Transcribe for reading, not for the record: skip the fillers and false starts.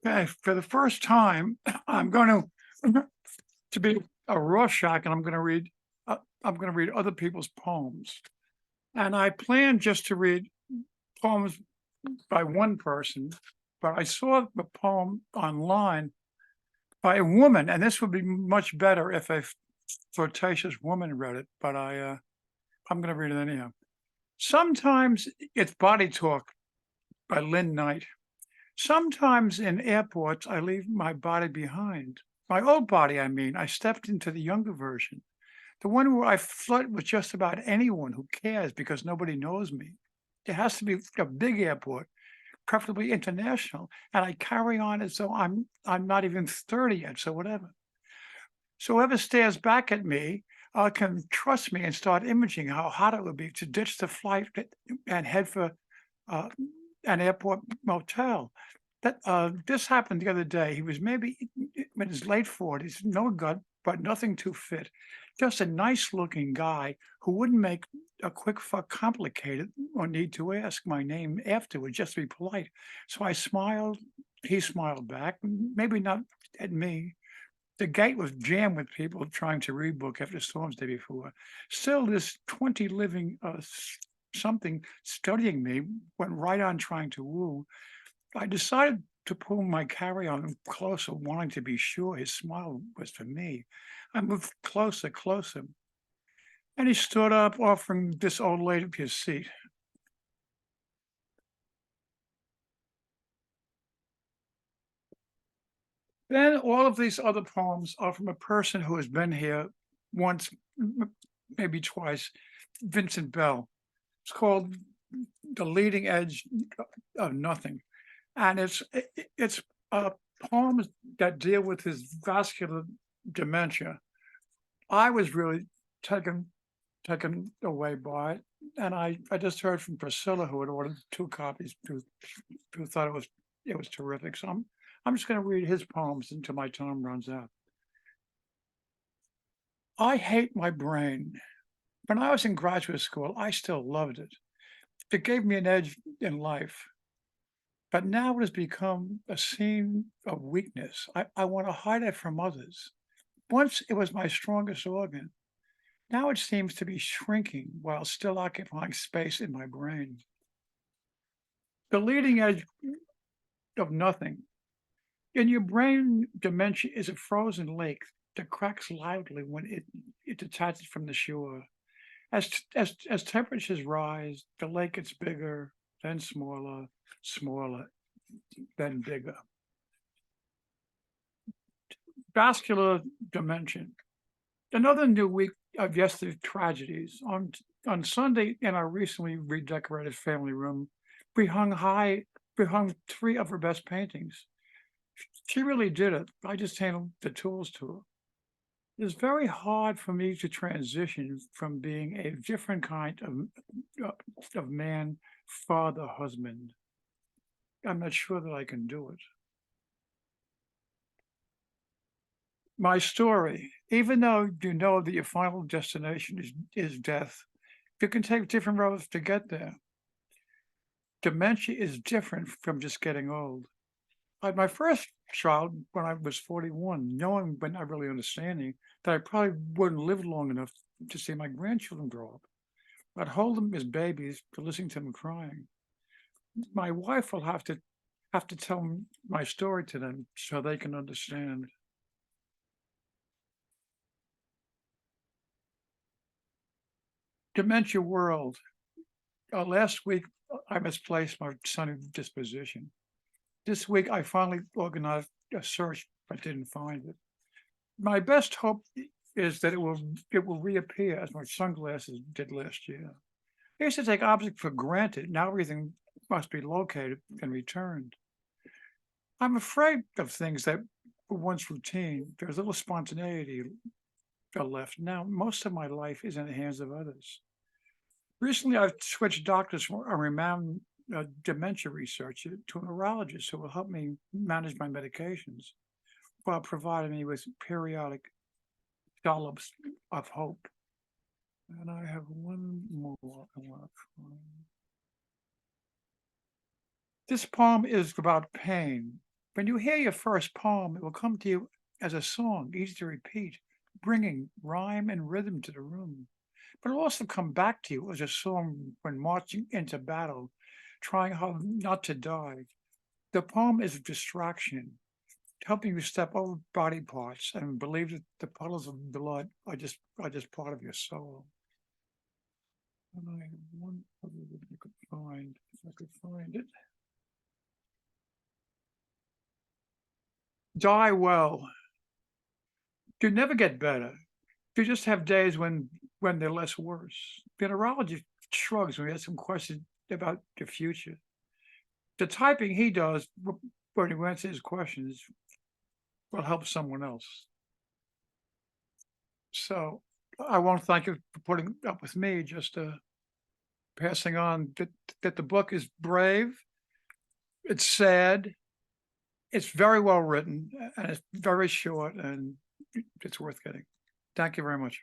Okay, for the first time, I'm going to be a Rorschach, and I'm going to read other people's poems. And I planned just to read poems by one person, but I saw the poem online by a woman, and this would be much better if a flirtatious woman read it. But I'm going to read it anyhow. Sometimes it's Body Talk by Lynn Knight. Sometimes in airports, I leave my body behind. My old body, I mean. I stepped into the younger version, the one where I flirt with just about anyone who cares because nobody knows me. It has to be a big airport, preferably international, and I carry on as though I'm not even 30 yet, so whatever. So whoever stares back at me can trust me and start imaging how hot it would be to ditch the flight and head for uh, an airport motel. This happened the other day. He was maybe in his late 40s, no gut, but nothing too fit. Just a nice looking guy who wouldn't make a quick fuck complicated or need to ask my name afterward just to be polite. So I smiled. He smiled back, maybe not at me. The gate was jammed with people trying to rebook after storms day before. Still, this 20 living something studying me went right on trying to woo. I decided to pull my carry-on closer, wanting to be sure his smile was for me. I moved closer, closer, and he stood up, offering this old lady his seat. Then all of these other poems are from a person who has been here once, maybe twice, Vincent Bell. It's called The Leading Edge of Nothing. And it's poems that deal with his vascular dementia. I was really taken away by it, and I just heard from Priscilla, who had ordered 2 copies, who thought it was terrific. So I'm just going to read his poems until my time runs out. I hate my brain. When I was in graduate school, I still loved it. It gave me an edge in life. But now it has become a scene of weakness. I want to hide it from others. Once it was my strongest organ. Now it seems to be shrinking while still occupying space in my brain. The leading edge of nothing. In your brain, dementia is a frozen lake that cracks loudly when it detaches from the shore. As temperatures rise, the lake gets bigger, then smaller, smaller, then bigger. Vascular dementia. Another new week of yesterday's tragedies. On Sunday, in our recently redecorated family room, we hung high. We hung 3 of her best paintings. She really did it. I just handled the tools to her. It's very hard for me to transition from being a different kind of man, father, husband. I'm not sure that I can do it. My story, even though you know that your final destination is death, you can take different roads to get there. Dementia is different from just getting old. I had my first child when I was 41, knowing but not really understanding that I probably wouldn't live long enough to see my grandchildren grow up. I'd hold them as babies to listen to them crying. My wife will have to tell my story to them so they can understand. Dementia world. Last week, I misplaced my sunny disposition. This week, I finally organized a search, but didn't find it. My best hope is that it will reappear as my sunglasses did last year. I used to take objects for granted. Now everything must be located and returned. I'm afraid of things that were once routine. There's little spontaneity left. Now, most of my life is in the hands of others. Recently, I've switched doctors from a renowned dementia researcher to a neurologist who will help me manage my medications while providing me with periodic dollops of hope. And I have one more I want to find. This poem is about pain. When you hear your first poem, it will come to you as a song, easy to repeat, bringing rhyme and rhythm to the room. But it'll also come back to you as a song when marching into battle, trying hard not to die. The poem is a distraction, helping you step over body parts and believe that the puddles of blood are just part of your soul. And I one other that I could find, if I could find it. Die well. You never get better. You just have days when they're less worse. The neurologist shrugs when we ask him questions about the future. The typing he does when he answers his questions will help someone else. So I want to thank you for putting up with me, just passing on that the book is brave, it's sad, it's very well written, and it's very short, and it's worth getting. Thank you very much.